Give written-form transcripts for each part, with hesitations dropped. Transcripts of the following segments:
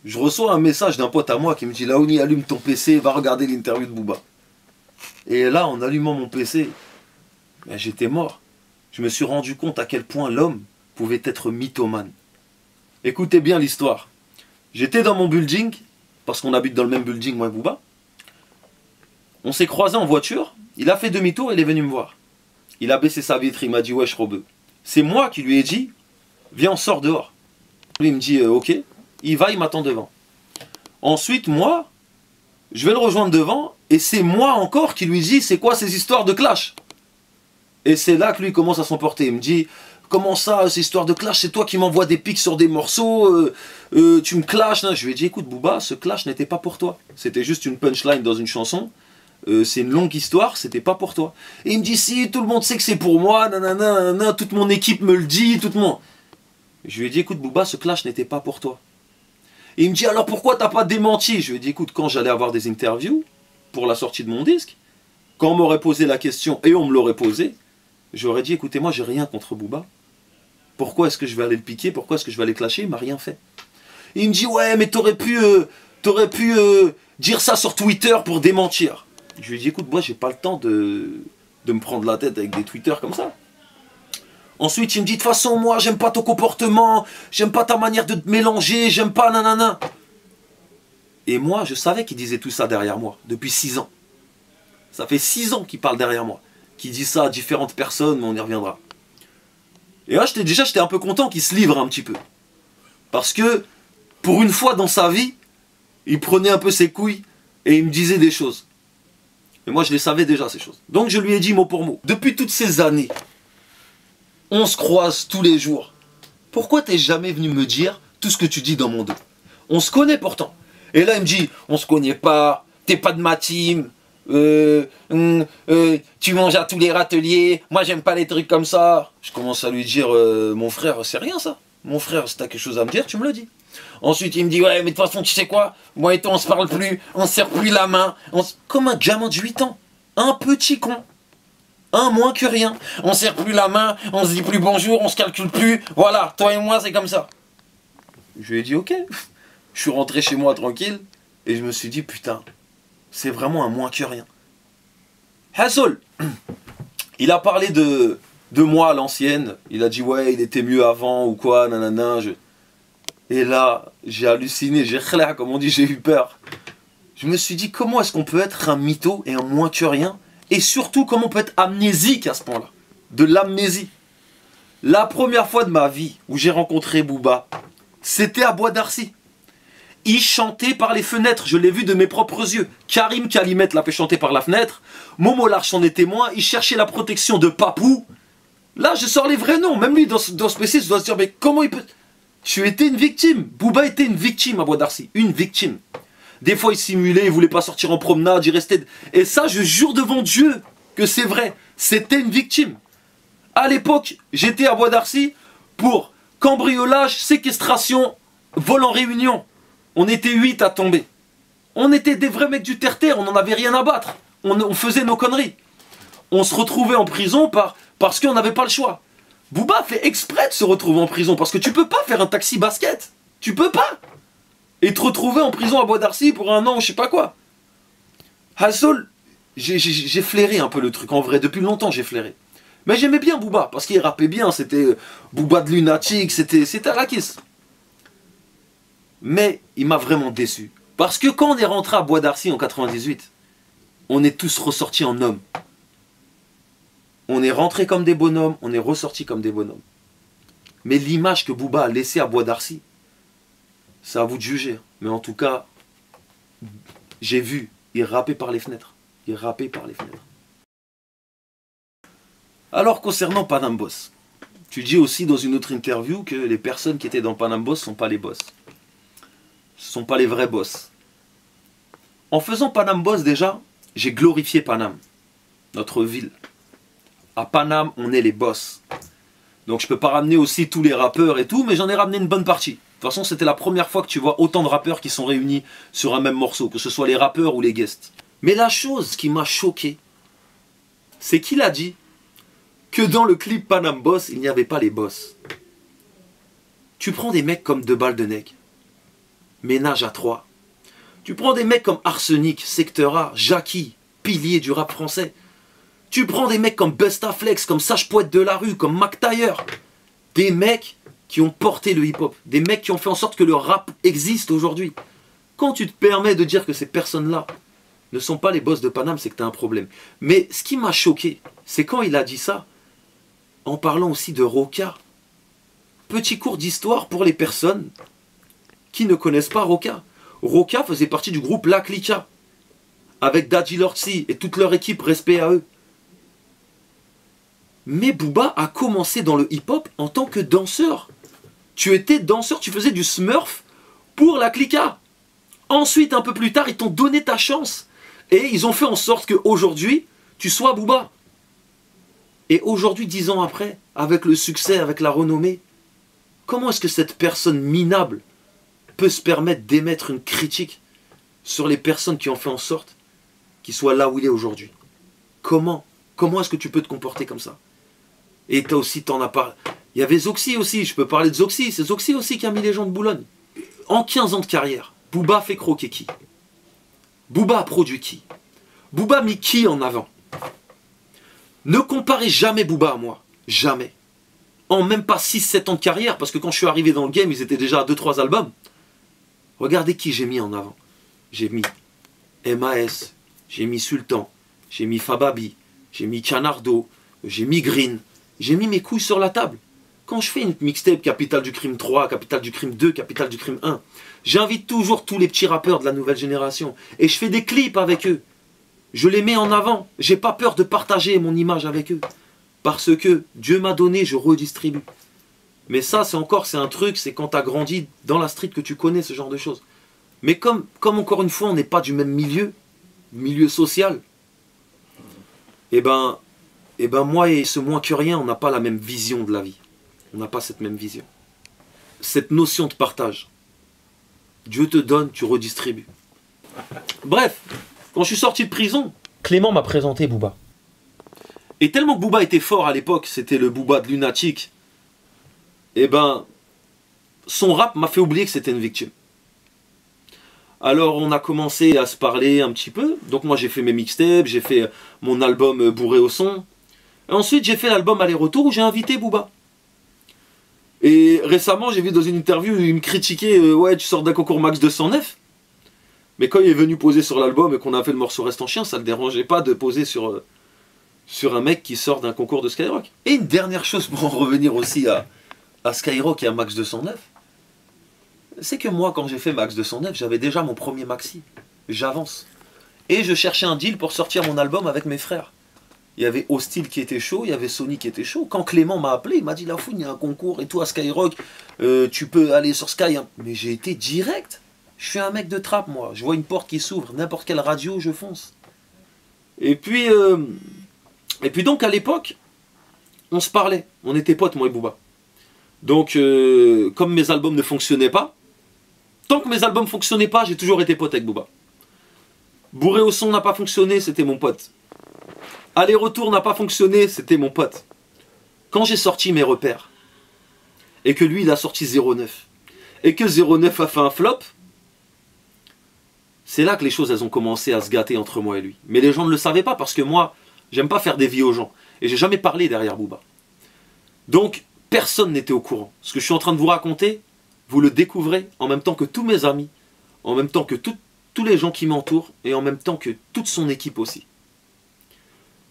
Je reçois un message d'un pote à moi qui me dit Laouni, allume ton PC, va regarder l'interview de Booba. Et là, en allumant mon PC, ben, j'étais mort. Je me suis rendu compte à quel point l'homme pouvait être mythomane. Écoutez bien l'histoire. J'étais dans mon building, parce qu'on habite dans le même building, moi et Booba. On s'est croisés en voiture, il a fait demi-tour, il est venu me voir. Il a baissé sa vitre, il m'a dit wesh Robeux. C'est moi qui lui ai dit, viens on sort dehors. Lui il me dit ok, il va, il m'attend devant. Ensuite moi, je vais le rejoindre devant, et c'est moi encore qui lui dis c'est quoi ces histoires de clash. Et c'est là que lui commence à s'emporter, il me dit comment ça, ces histoires de clash, c'est toi qui m'envoies des pics sur des morceaux, tu me clashes. Je lui ai dit écoute Booba, ce clash n'était pas pour toi, c'était juste une punchline dans une chanson. C'est une longue histoire, c'était pas pour toi. Et il me dit si, tout le monde sait que c'est pour moi, nanana, nanana, toute mon équipe me le dit, tout le monde. Je lui ai dit écoute Booba, ce clash n'était pas pour toi. Et il me dit alors pourquoi t'as pas démenti? Je lui ai dit écoute, quand j'allais avoir des interviews pour la sortie de mon disque, quand on m'aurait posé la question et on me l'aurait posé, j'aurais dit écoutez moi j'ai rien contre Booba. Pourquoi est-ce que je vais aller le piquer? Pourquoi est-ce que je vais aller clasher? Il m'a rien fait. Et il me dit ouais mais t'aurais pu dire ça sur Twitter pour démentir. Je lui ai dit écoute moi j'ai pas le temps de me prendre la tête avec des tweeters comme ça. Ensuite il me dit de toute façon moi j'aime pas ton comportement, j'aime pas ta manière de te mélanger, j'aime pas nanana. Et moi je savais qu'il disait tout ça derrière moi depuis 6 ans. Ça fait 6 ans qu'il parle derrière moi, qu'il dit ça à différentes personnes, mais on y reviendra. Et là j'étais un peu content qu'il se livre un petit peu. Parce que pour une fois dans sa vie, il prenait un peu ses couilles et il me disait des choses. Et moi, je les savais déjà, ces choses. Donc, je lui ai dit mot pour mot. Depuis toutes ces années, on se croise tous les jours. Pourquoi t'es jamais venu me dire tout ce que tu dis dans mon dos? On se connaît pourtant. Et là, il me dit, on se connaît pas, t'es pas de ma team, tu manges à tous les râteliers, moi, j'aime pas les trucs comme ça. Je commence à lui dire, mon frère, c'est rien ça. Mon frère, si t'as quelque chose à me dire, tu me le dis. Ensuite, il me dit, ouais, mais de toute façon, tu sais quoi? Moi et toi, on se parle plus, on se serre plus la main. Comme un gamin de 8 ans. Un petit con. Un moins que rien. On se serre plus la main, on se dit plus bonjour, on se calcule plus. Voilà, toi et moi, c'est comme ça. Je lui ai dit, ok. Je suis rentré chez moi tranquille. Et je me suis dit, putain, c'est vraiment un moins que rien. Hassol, il a parlé de moi à l'ancienne. Il a dit, ouais, il était mieux avant ou quoi, nanana. Et là, j'ai halluciné, j'ai khla, comme on dit, j'ai eu peur. Je me suis dit, comment est-ce qu'on peut être un mytho et un moins que rien? Et surtout, comment on peut être amnésique à ce point-là? De l'amnésie. La première fois de ma vie où j'ai rencontré Booba, c'était à Bois d'Arcy. Il chantait par les fenêtres, je l'ai vu de mes propres yeux. Karim Kalimet l'a fait chanter par la fenêtre. Momo Larch en est témoin, il cherchait la protection de Papou. Là, je sors les vrais noms. Même lui, dans ce PC, je dois se dire, mais comment il peut... Tu étais une victime. Booba était une victime à Bois d'Arcy. Une victime. Des fois, il simulait, il voulait pas sortir en promenade, il restait... Et ça, je jure devant Dieu que c'est vrai. C'était une victime. À l'époque, j'étais à Bois d'Arcy pour cambriolage, séquestration, vol en réunion. On était 8 à tomber. On était des vrais mecs du terre-terre, on n'en avait rien à battre. On faisait nos conneries. On se retrouvait en prison parce qu'on n'avait pas le choix. Booba fait exprès de se retrouver en prison parce que tu peux pas faire un taxi basket. Tu peux pas. Et te retrouver en prison à Bois d'Arcy pour un an ou je sais pas quoi. Hassol, j'ai flairé un peu le truc en vrai. Depuis longtemps j'ai flairé. Mais j'aimais bien Booba parce qu'il rappait bien. C'était Booba de lunatique. C'était à la kiss. Mais il m'a vraiment déçu. Parce que quand on est rentré à Bois d'Arcy en 98, on est tous ressortis en hommes. On est rentré comme des bonhommes, on est ressorti comme des bonhommes. Mais l'image que Booba a laissée à Bois d'Arcy, c'est à vous de juger. Mais en tout cas, j'ai vu, il rappait par les fenêtres. Il rappait par les fenêtres. Alors concernant Panam Boss, tu dis aussi dans une autre interview que les personnes qui étaient dans Panam Boss ne sont pas les boss. Ce ne sont pas les vrais boss. En faisant Panam Boss déjà, j'ai glorifié Panam, notre ville. À Panam, on est les boss. Donc je peux pas ramener aussi tous les rappeurs et tout, mais j'en ai ramené une bonne partie. De toute façon, c'était la première fois que tu vois autant de rappeurs qui sont réunis sur un même morceau, que ce soit les rappeurs ou les guests. Mais la chose qui m'a choqué, c'est qu'il a dit que dans le clip Panam Boss, il n'y avait pas les boss. Tu prends des mecs comme 2 balles de nec. ménage à trois. Tu prends des mecs comme Arsenic, Secteur A, Jackie, pilier du rap français. Tu prends des mecs comme Bustaflex, comme Sage Poète de la rue, comme Mac Taylor. Des mecs qui ont porté le hip-hop. Des mecs qui ont fait en sorte que le rap existe aujourd'hui. Quand tu te permets de dire que ces personnes-là ne sont pas les boss de Paname, c'est que tu as un problème. Mais ce qui m'a choqué, c'est quand il a dit ça, en parlant aussi de Roca. Petit cours d'histoire pour les personnes qui ne connaissent pas Roca. Roca faisait partie du groupe La Clica, avec Daddy Lortzi et toute leur équipe, respect à eux. Mais Booba a commencé dans le hip-hop en tant que danseur. Tu étais danseur, tu faisais du smurf pour La Clica. Ensuite, un peu plus tard, ils t'ont donné ta chance. Et ils ont fait en sorte qu'aujourd'hui, tu sois Booba. Et aujourd'hui, 10 ans après, avec le succès, avec la renommée, comment est-ce que cette personne minable peut se permettre d'émettre une critique sur les personnes qui ont fait en sorte qu'il soit là où il est aujourd'hui? Comment est-ce que tu peux te comporter comme ça? Et toi aussi, t'en as pas. Il y avait Zoxy aussi, je peux parler de Zoxy. C'est Zoxy aussi qui a mis les gens de Boulogne. En 15 ans de carrière, Booba fait croquer qui? Booba a produit qui? Booba a mis qui en avant? Ne comparez jamais Booba à moi. Jamais. En même pas 6-7 ans de carrière, parce que quand je suis arrivé dans le game, ils étaient déjà à 2-3 albums. Regardez qui j'ai mis en avant. J'ai mis MAS, j'ai mis Sultan, j'ai mis Fababi, j'ai mis Canardo, j'ai mis Green, j'ai mis mes couilles sur la table. Quand je fais une mixtape Capital du Crime 3, Capital du Crime 2, Capital du Crime 1, j'invite toujours tous les petits rappeurs de la nouvelle génération. Et je fais des clips avec eux. Je les mets en avant. J'ai pas peur de partager mon image avec eux. Parce que Dieu m'a donné, je redistribue. Mais ça, c'est un truc, c'est quand tu as grandi dans la street que tu connais ce genre de choses. Mais comme encore une fois, on n'est pas du même milieu social, et ben moi et ce moins que rien, on n'a pas la même vision de la vie. On n'a pas cette même vision. Cette notion de partage. Dieu te donne, tu redistribues. Bref, quand je suis sorti de prison, Clément m'a présenté Booba. Et tellement que Booba était fort à l'époque, c'était le Booba de Lunatic, et ben, son rap m'a fait oublier que c'était une victime. Alors on a commencé à se parler un petit peu. Donc moi j'ai fait mes mixtapes, j'ai fait mon album Bourré au son. Et ensuite j'ai fait l'album Aller-Retour où j'ai invité Booba. Et récemment j'ai vu dans une interview, il me critiquait, ouais tu sors d'un concours Max 209. Mais quand il est venu poser sur l'album et qu'on a fait le morceau Reste en chien, ça ne le dérangeait pas de poser sur un mec qui sort d'un concours de Skyrock. Et une dernière chose pour en revenir aussi à Skyrock et à Max 209. C'est que moi, quand j'ai fait Max 209, j'avais déjà mon premier maxi. J'avance. Et je cherchais un deal pour sortir mon album avec mes frères. Il y avait Hostile qui était chaud, il y avait Sony qui était chaud. Quand Clément m'a appelé, il m'a dit, Lafoun, il y a un concours et toi, Skyrock, tu peux aller sur Sky. Mais j'ai été direct. Je suis un mec de trappe, moi. Je vois une porte qui s'ouvre, n'importe quelle radio, je fonce. Et puis donc, à l'époque, on se parlait. On était potes, moi et Booba. Donc, comme mes albums ne fonctionnaient pas, tant que mes albums ne fonctionnaient pas, j'ai toujours été pote avec Booba. Bourré au son n'a pas fonctionné, c'était mon pote. Aller-Retour n'a pas fonctionné, c'était mon pote. Quand j'ai sorti mes repères, et que lui, il a sorti 09, et que 09 a fait un flop, c'est là que les choses, elles ont commencé à se gâter entre moi et lui. Mais les gens ne le savaient pas, parce que moi, j'aime pas faire des vies aux gens. Et j'ai jamais parlé derrière Booba. Donc, personne n'était au courant. Ce que je suis en train de vous raconter, vous le découvrez en même temps que tous mes amis, en même temps que tous les gens qui m'entourent, et en même temps que toute son équipe aussi.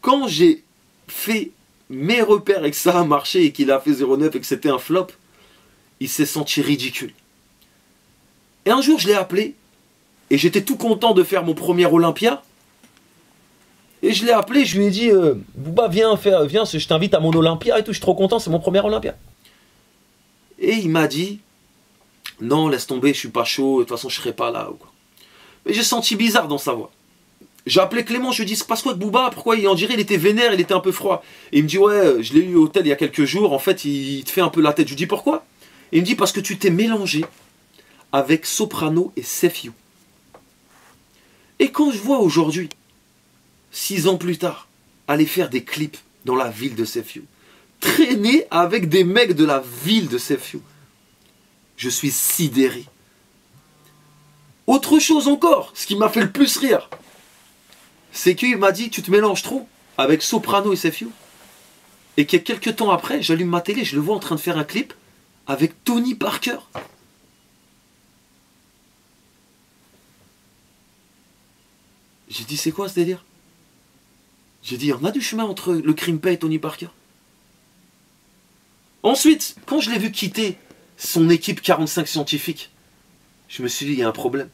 Quand j'ai fait mes repères et que ça a marché et qu'il a fait 09 et que c'était un flop, il s'est senti ridicule. Et un jour, je l'ai appelé, et j'étais tout content de faire mon premier Olympia. Et je l'ai appelé, je lui ai dit, Booba, viens, je t'invite à mon Olympia et tout, je suis trop content, c'est mon premier Olympia. Et il m'a dit, non, laisse tomber, je suis pas chaud, de toute façon, je serai pas là. Ou quoi. Mais j'ai senti bizarre dans sa voix. J'ai appelé Clément, je lui ai dit, c'est passe quoi avec Booba? Pourquoi on dirait il était vénère, il était un peu froid. Et il me dit, ouais, je l'ai eu au hôtel il y a quelques jours, en fait, il te fait un peu la tête. Je lui dis, pourquoi? Et il me dit, parce que tu t'es mélangé avec Soprano et Sefiu. Et quand je vois aujourd'hui, 6 ans plus tard, aller faire des clips dans la ville de Sefiu, traîner avec des mecs de la ville de Sefiu, je suis sidéré. Autre chose encore, ce qui m'a fait le plus rire, c'est qu'il m'a dit, tu te mélanges trop avec Soprano et SFU. Et que quelques temps après, j'allume ma télé, je le vois en train de faire un clip avec Tony Parker. J'ai dit, c'est quoi ce délire? J'ai dit, on a du chemin entre le Crimpay et Tony Parker. Ensuite, quand je l'ai vu quitter son équipe 45 scientifiques, je me suis dit, il y a un problème.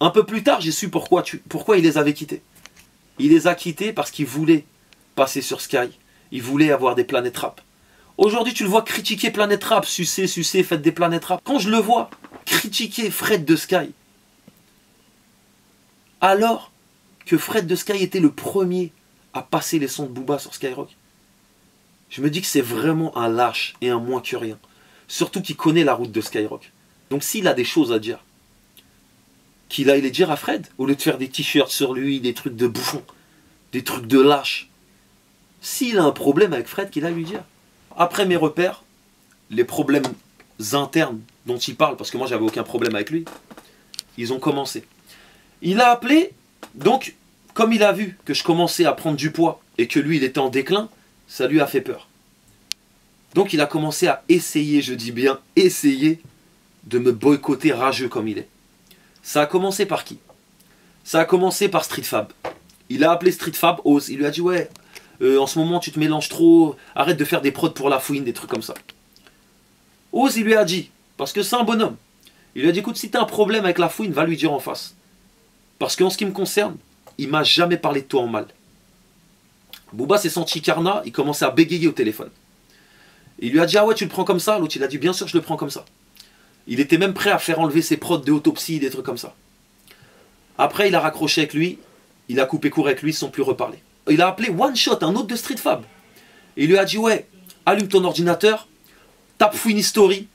Un peu plus tard, j'ai su pourquoi il les avait quittés. Il les a quittés parce qu'il voulait passer sur Sky. Il voulait avoir des planètes rap. Aujourd'hui, tu le vois critiquer Planète Rap, sucer, faites des planètes rap. Quand je le vois critiquer Fred de Sky, alors que Fred de Sky était le premier à passer les sons de Booba sur Skyrock, je me dis que c'est vraiment un lâche et un moins que rien. Surtout qu'il connaît la route de Skyrock. Donc s'il a des choses à dire, qu'il aille les dire à Fred, au lieu de faire des t-shirts sur lui, des trucs de bouffon, des trucs de lâche. S'il a un problème avec Fred, qu'il aille lui dire. Après mes repères, les problèmes internes dont il parle, parce que moi j'avais aucun problème avec lui, ils ont commencé. Il a appelé, donc comme il a vu que je commençais à prendre du poids et que lui il était en déclin, ça lui a fait peur. Donc il a commencé à essayer, je dis bien essayer, de me boycotter rageux comme il est. Ça a commencé par qui? Ça a commencé par Street Fab. Il a appelé Street Fab Oz, il lui a dit ouais, en ce moment tu te mélanges trop, arrête de faire des prods pour la fouine, des trucs comme ça. Oz il lui a dit, parce que c'est un bonhomme, il lui a dit écoute, si t'as un problème avec la fouine, va lui dire en face. Parce qu'en ce qui me concerne, il m'a jamais parlé de toi en mal. Booba s'est senti carnat, il commençait à bégayer au téléphone. Il lui a dit ah ouais tu le prends comme ça, l'autre il a dit bien sûr je le prends comme ça. Il était même prêt à faire enlever ses prods de autopsie, des trucs comme ça. Après il a raccroché avec lui, il a coupé court avec lui sans plus reparler. Il a appelé One Shot, un autre de Street Fab. Et il lui a dit ouais, allume ton ordinateur, tape Fouine History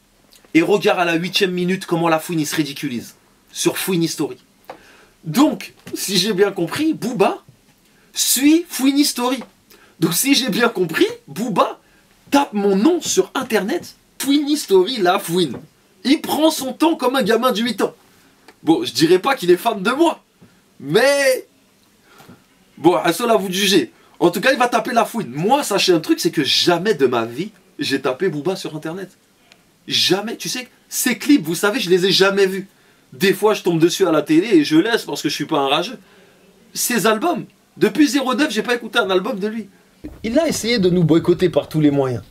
et regarde à la 8e minute comment la fouine se ridiculise sur Fouine History. Donc, si j'ai bien compris, Booba suit Fouine History. Donc si j'ai bien compris, Booba tape mon nom sur internet, Fouine History, la fouine. Il prend son temps comme un gamin de 8 ans. Bon, je dirais pas qu'il est fan de moi, mais bon, à cela vous de juger. En tout cas, il va taper la fouine. Moi, sachez un truc, c'est que jamais de ma vie, j'ai tapé Booba sur internet. Jamais. Tu sais, ces clips, vous savez, je les ai jamais vus. Des fois, je tombe dessus à la télé et je laisse parce que je suis pas un rageux. Ces albums, depuis 09, j'ai pas écouté un album de lui. Il a essayé de nous boycotter par tous les moyens.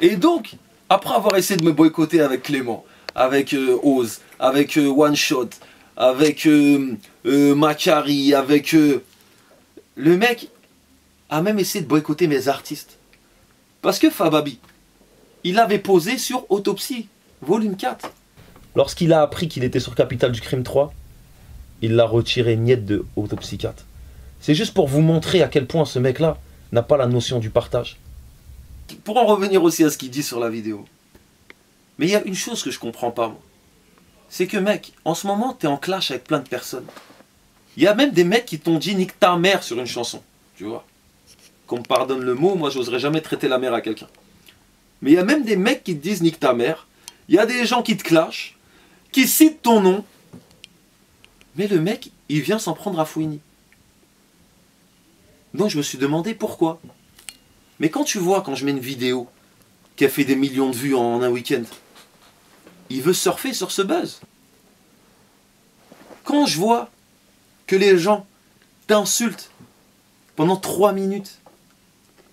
Et donc, après avoir essayé de me boycotter avec Clément, avec Oz, avec One Shot, avec Macari, avec... le mec a même essayé de boycotter mes artistes. Parce que Fababi, il avait posé sur Autopsie, volume 4. Lorsqu'il a appris qu'il était sur Capital du Crime 3, il l'a retiré net de Autopsie 4. C'est juste pour vous montrer à quel point ce mec-là n'a pas la notion du partage. Pour en revenir aussi à ce qu'il dit sur la vidéo. Mais il y a une chose que je comprends pas, moi. C'est que mec, en ce moment, t'es en clash avec plein de personnes. Il y a même des mecs qui t'ont dit nique ta mère sur une chanson. Tu vois. Qu'on me pardonne le mot, moi j'oserais jamais traiter la mère à quelqu'un. Mais il y a même des mecs qui te disent nique ta mère. Il y a des gens qui te clashent, qui citent ton nom. Mais le mec, il vient s'en prendre à Fouini. Donc je me suis demandé pourquoi. Mais quand tu vois, quand je mets une vidéo qui a fait des millions de vues en un week-end, il veut surfer sur ce buzz. Quand je vois que les gens t'insultent pendant 3 minutes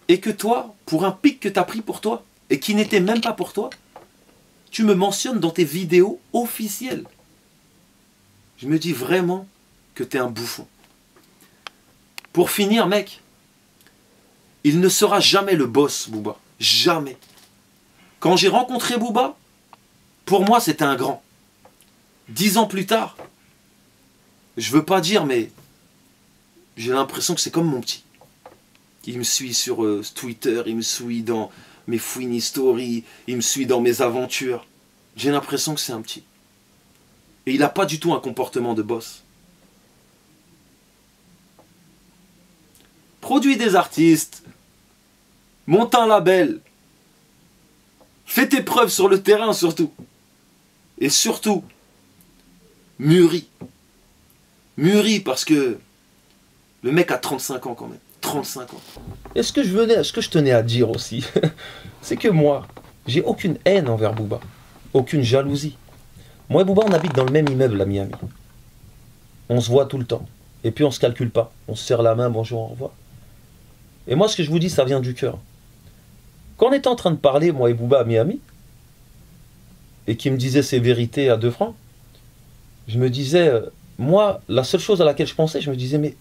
et que toi, pour un pic que tu as pris pour toi et qui n'était même pas pour toi, tu me mentionnes dans tes vidéos officielles. Je me dis vraiment que tu es un bouffon. Pour finir, mec, il ne sera jamais le boss, Booba. Jamais. Quand j'ai rencontré Booba, pour moi, c'était un grand. 10 ans plus tard, je veux pas dire, mais j'ai l'impression que c'est comme mon petit. Il me suit sur Twitter, il me suit dans mes Fouine History, il me suit dans mes aventures. J'ai l'impression que c'est un petit. Et il n'a pas du tout un comportement de boss. Produis des artistes, monte un label, fais tes preuves sur le terrain surtout. Et surtout, mûri. Mûri parce que le mec a 35 ans quand même. 35 ans. Et ce que je tenais à dire aussi, c'est que moi, j'ai aucune haine envers Booba. Aucune jalousie. Moi et Booba, on habite dans le même immeuble à Miami. On se voit tout le temps. Et puis on se calcule pas. On se serre la main, bonjour, au revoir. Et moi, ce que je vous dis, ça vient du cœur. Quand on était en train de parler, moi et Booba à Miami, et qui me disait ses vérités à 2 francs, je me disais, moi, la seule chose à laquelle je pensais, je me disais, mais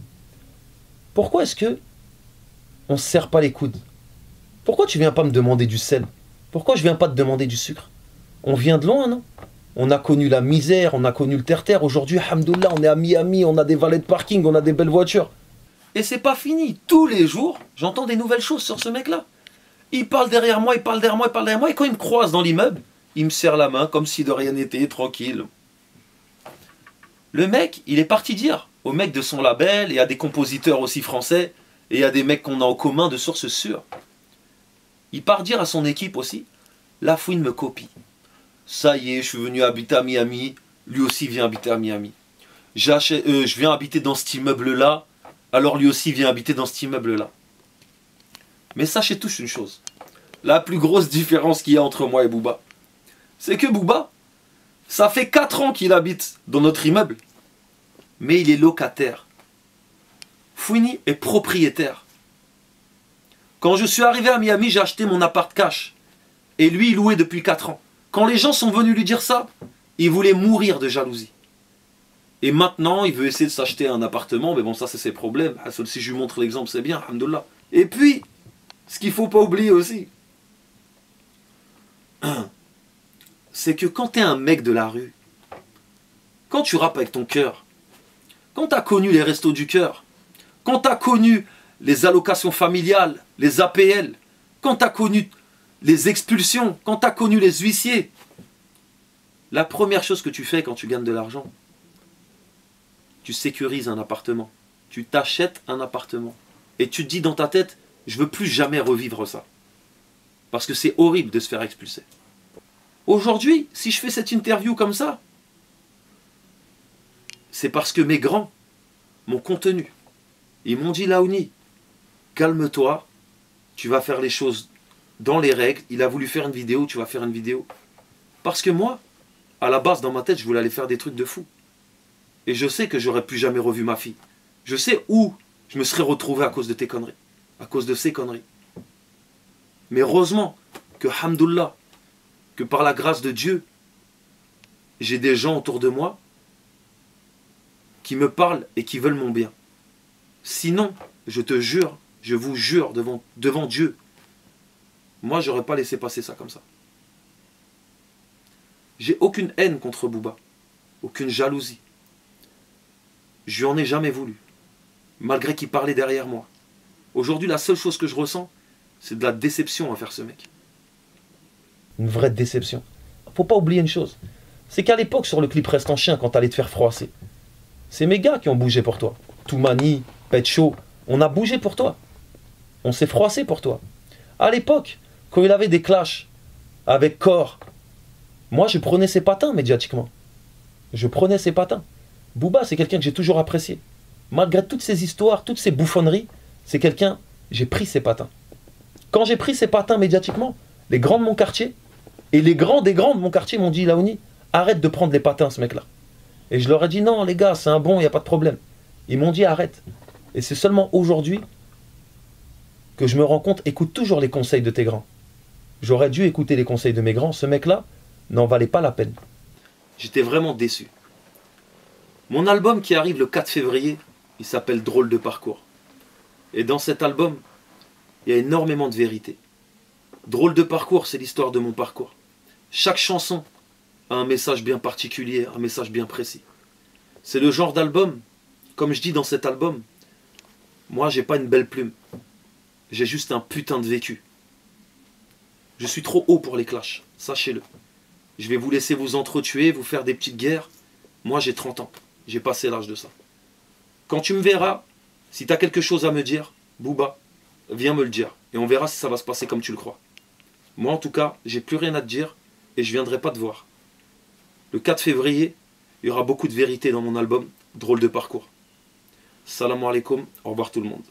pourquoi est-ce que on se serre pas les coudes? Pourquoi tu viens pas me demander du sel? Pourquoi je viens pas te demander du sucre? On vient de loin, non? On a connu la misère, on a connu le terre-terre. Aujourd'hui, alhamdoulilah, on est à Miami, on a des valets de parking, on a des belles voitures. Et c'est pas fini. Tous les jours, j'entends des nouvelles choses sur ce mec-là. Il parle derrière moi, il parle derrière moi, il parle derrière moi. Et quand il me croise dans l'immeuble, il me serre la main comme si de rien n'était, tranquille. Le mec, il est parti dire au mec de son label et à des compositeurs aussi français et à des mecs qu'on a en commun de sources sûres. Il part dire à son équipe aussi, La Fouine me copie. Ça y est, je suis venu habiter à Miami, lui aussi vient habiter à Miami. Je viens habiter dans cet immeuble-là, alors lui aussi vient habiter dans cet immeuble-là. Mais sachez tous une chose, la plus grosse différence qu'il y a entre moi et Booba, c'est que Booba, ça fait 4 ans qu'il habite dans notre immeuble, mais il est locataire. Fouini est propriétaire. Quand je suis arrivé à Miami, j'ai acheté mon appart cash, et lui, il louait depuis 4 ans. Quand les gens sont venus lui dire ça, il voulait mourir de jalousie. Et maintenant, il veut essayer de s'acheter un appartement, mais bon, ça c'est ses problèmes. Si je lui montre l'exemple, c'est bien, alhamdoulilah. Et puis, ce qu'il ne faut pas oublier aussi, c'est que quand tu es un mec de la rue, quand tu rappes avec ton cœur, quand tu as connu les restos du cœur, quand tu as connu les allocations familiales, les APL, quand tu as connu les expulsions, quand tu as connu les huissiers, la première chose que tu fais quand tu gagnes de l'argent, tu sécurises un appartement. Tu t'achètes un appartement. Et tu te dis dans ta tête, je ne veux plus jamais revivre ça. Parce que c'est horrible de se faire expulser. Aujourd'hui, si je fais cette interview comme ça, c'est parce que mes grands m'ont contenu. Ils m'ont dit, Laouni, calme-toi, tu vas faire les choses dans les règles. Il a voulu faire une vidéo, tu vas faire une vidéo. Parce que moi, à la base, dans ma tête, je voulais aller faire des trucs de fou. Et je sais que j'aurais plus jamais revu ma fille. Je sais où je me serais retrouvé à cause de tes conneries. À cause de ces conneries. Mais heureusement que, hamdoullah, que par la grâce de Dieu, j'ai des gens autour de moi qui me parlent et qui veulent mon bien. Sinon, je te jure, je vous jure devant Dieu, moi, j'aurais pas laissé passer ça comme ça. J'ai aucune haine contre Booba. Aucune jalousie. Je lui en ai jamais voulu. Malgré qu'il parlait derrière moi. Aujourd'hui, la seule chose que je ressens, c'est de la déception envers ce mec. Une vraie déception. Faut pas oublier une chose. C'est qu'à l'époque, sur le clip Reste en chien, quand t'allais te faire froisser, c'est mes gars qui ont bougé pour toi. Toumani, Pet Show, on a bougé pour toi. On s'est froissé pour toi. À l'époque, quand il avait des clashs avec Core, moi je prenais ses patins médiatiquement. Je prenais ses patins. Booba, c'est quelqu'un que j'ai toujours apprécié. Malgré toutes ces histoires, toutes ces bouffonneries, c'est quelqu'un, j'ai pris ses patins. Quand j'ai pris ses patins médiatiquement, les grands de mon quartier, et les grands des grands de mon quartier m'ont dit, Laouni, arrête de prendre les patins, ce mec-là. Et je leur ai dit, non les gars, c'est un bon, il n'y a pas de problème. Ils m'ont dit, arrête. Et c'est seulement aujourd'hui que je me rends compte, écoute toujours les conseils de tes grands. J'aurais dû écouter les conseils de mes grands. Ce mec-là n'en valait pas la peine. J'étais vraiment déçu. Mon album qui arrive le 4 février, il s'appelle Drôle de parcours. Et dans cet album, il y a énormément de vérité. Drôle de parcours, c'est l'histoire de mon parcours. Chaque chanson a un message bien particulier, un message bien précis. C'est le genre d'album, comme je dis dans cet album, moi j'ai pas une belle plume. J'ai juste un putain de vécu. Je suis trop haut pour les clashs, sachez-le. Je vais vous laisser vous entretuer, vous faire des petites guerres. Moi j'ai 30 ans, j'ai passé l'âge de ça. Quand tu me verras, si tu as quelque chose à me dire, Booba, viens me le dire. Et on verra si ça va se passer comme tu le crois. Moi en tout cas, j'ai plus rien à te dire et je viendrai pas te voir. Le 4 février, Il y aura beaucoup de vérité dans mon album, Drôle de parcours. Salam alaikum, au revoir tout le monde.